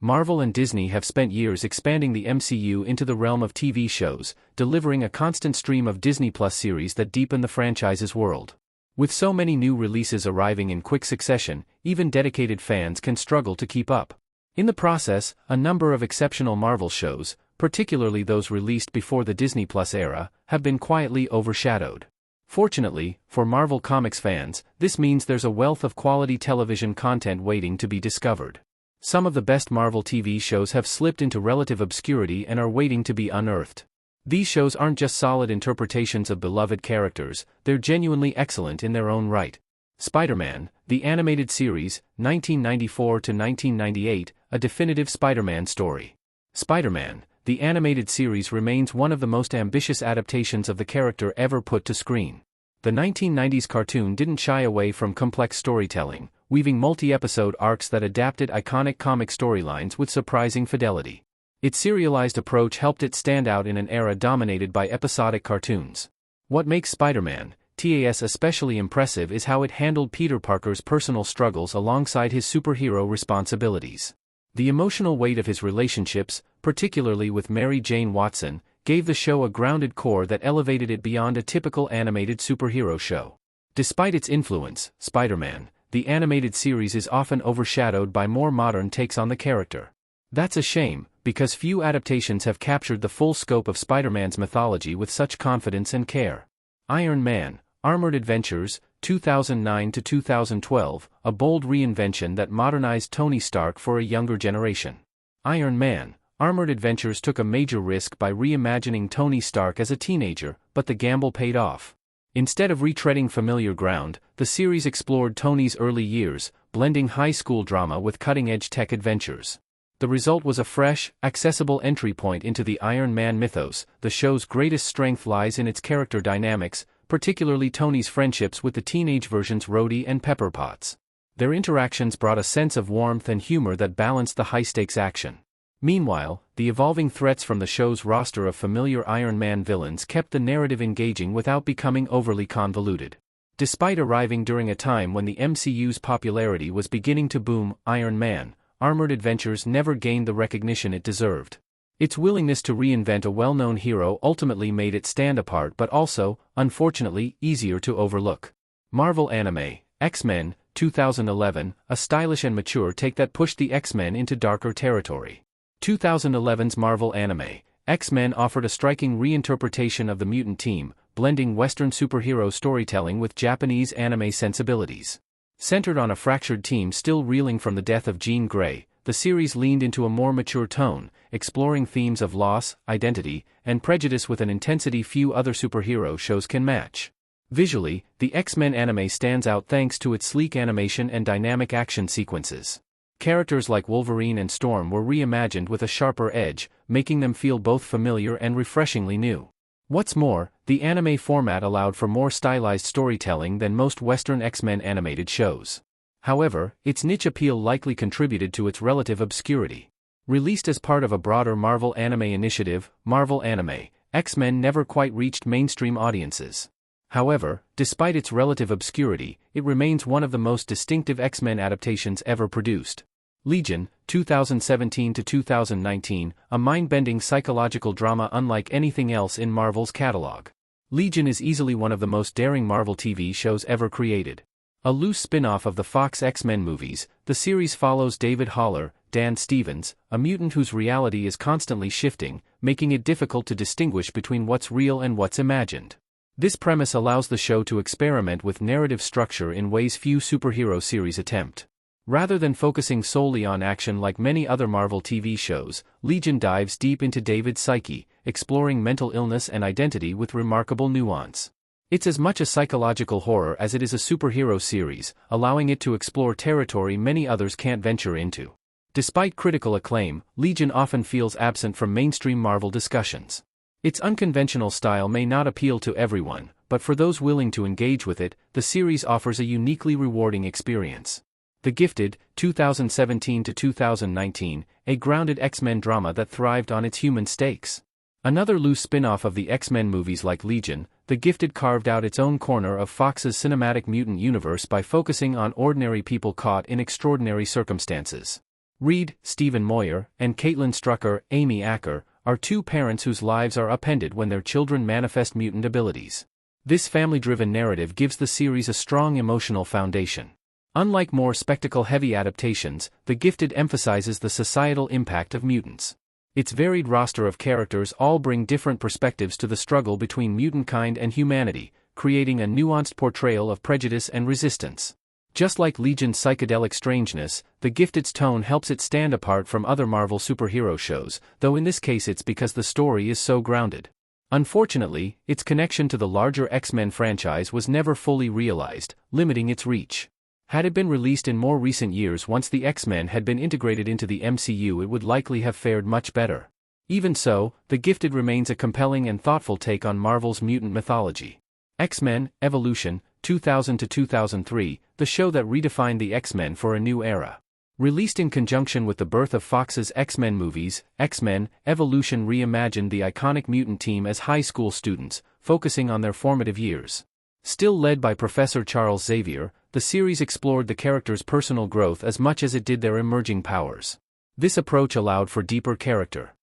Marvel and Disney have spent years expanding the MCU into the realm of TV shows, delivering a constant stream of Disney Plus series that deepen the franchise's world. With so many new releases arriving in quick succession, even dedicated fans can struggle to keep up. In the process, a number of exceptional Marvel shows, particularly those released before the Disney Plus era, have been quietly overshadowed. Fortunately, for Marvel Comics fans, this means there's a wealth of quality television content waiting to be discovered. Some of the best Marvel TV shows have slipped into relative obscurity and are waiting to be unearthed. These shows aren't just solid interpretations of beloved characters, they're genuinely excellent in their own right. Spider-Man, the animated series, 1994 to 1998, a definitive Spider-Man story. Spider-Man, the animated series remains one of the most ambitious adaptations of the character ever put to screen. The 1990s cartoon didn't shy away from complex storytelling, weaving multi-episode arcs that adapted iconic comic storylines with surprising fidelity. Its serialized approach helped it stand out in an era dominated by episodic cartoons. What makes Spider-Man TAS especially impressive is how it handled Peter Parker's personal struggles alongside his superhero responsibilities. The emotional weight of his relationships, particularly with Mary Jane Watson, gave the show a grounded core that elevated it beyond a typical animated superhero show. Despite its influence, Spider-Man, the animated series is often overshadowed by more modern takes on the character. That's a shame, because few adaptations have captured the full scope of Spider-Man's mythology with such confidence and care. Iron Man, Armored Adventures, 2009 to 2012, a bold reinvention that modernized Tony Stark for a younger generation. Iron Man, Armored Adventures took a major risk by reimagining Tony Stark as a teenager, but the gamble paid off. Instead of retreading familiar ground, the series explored Tony's early years, blending high school drama with cutting-edge tech adventures. The result was a fresh, accessible entry point into the Iron Man mythos. The show's greatest strength lies in its character dynamics, particularly Tony's friendships with the teenage versions Rhodey and Pepper Potts. Their interactions brought a sense of warmth and humor that balanced the high-stakes action. Meanwhile, the evolving threats from the show's roster of familiar Iron Man villains kept the narrative engaging without becoming overly convoluted. Despite arriving during a time when the MCU's popularity was beginning to boom, Iron Man, Armored Adventures never gained the recognition it deserved. Its willingness to reinvent a well-known hero ultimately made it stand apart but also, unfortunately, easier to overlook. Marvel Anime, X-Men, 2011, a stylish and mature take that pushed the X-Men into darker territory. 2011's Marvel Anime, X-Men offered a striking reinterpretation of the mutant team, blending Western superhero storytelling with Japanese anime sensibilities. Centered on a fractured team still reeling from the death of Jean Grey, the series leaned into a more mature tone, exploring themes of loss, identity, and prejudice with an intensity few other superhero shows can match. Visually, the X-Men anime stands out thanks to its sleek animation and dynamic action sequences. Characters like Wolverine and Storm were reimagined with a sharper edge, making them feel both familiar and refreshingly new. What's more, the anime format allowed for more stylized storytelling than most Western X-Men animated shows. However, its niche appeal likely contributed to its relative obscurity. Released as part of a broader Marvel anime initiative, Marvel Anime, X-Men never quite reached mainstream audiences. However, despite its relative obscurity, it remains one of the most distinctive X-Men adaptations ever produced. Legion, 2017 to 2019, a mind-bending psychological drama unlike anything else in Marvel's catalog. Legion is easily one of the most daring Marvel TV shows ever created. A loose spin-off of the Fox X-Men movies, the series follows David Haller, Dan Stevens, a mutant whose reality is constantly shifting, making it difficult to distinguish between what's real and what's imagined. This premise allows the show to experiment with narrative structure in ways few superhero series attempt. Rather than focusing solely on action like many other Marvel TV shows, Legion dives deep into David's psyche, exploring mental illness and identity with remarkable nuance. It's as much a psychological horror as it is a superhero series, allowing it to explore territory many others can't venture into. Despite critical acclaim, Legion often feels absent from mainstream Marvel discussions. Its unconventional style may not appeal to everyone, but for those willing to engage with it, the series offers a uniquely rewarding experience. The Gifted, 2017 to 2019, a grounded X-Men drama that thrived on its human stakes. Another loose spin-off of the X-Men movies like Legion, The Gifted carved out its own corner of Fox's cinematic mutant universe by focusing on ordinary people caught in extraordinary circumstances. Reed, Stephen Moyer, and Caitlin Strucker, Amy Acker, are two parents whose lives are upended when their children manifest mutant abilities. This family-driven narrative gives the series a strong emotional foundation. Unlike more spectacle-heavy adaptations, The Gifted emphasizes the societal impact of mutants. Its varied roster of characters all bring different perspectives to the struggle between mutant kind and humanity, creating a nuanced portrayal of prejudice and resistance. Just like Legion's psychedelic strangeness, The Gifted's tone helps it stand apart from other Marvel superhero shows, though in this case it's because the story is so grounded. Unfortunately, its connection to the larger X-Men franchise was never fully realized, limiting its reach. Had it been released in more recent years once the X-Men had been integrated into the MCU, it would likely have fared much better. Even so, The Gifted remains a compelling and thoughtful take on Marvel's mutant mythology. X-Men, Evolution, 2000 to 2003, the show that redefined the X-Men for a new era. Released in conjunction with the birth of Fox's X-Men movies, X-Men, Evolution reimagined the iconic mutant team as high school students, focusing on their formative years. Still led by Professor Charles Xavier, the series explored the characters' personal growth as much as it did their emerging powers. This approach allowed for deeper character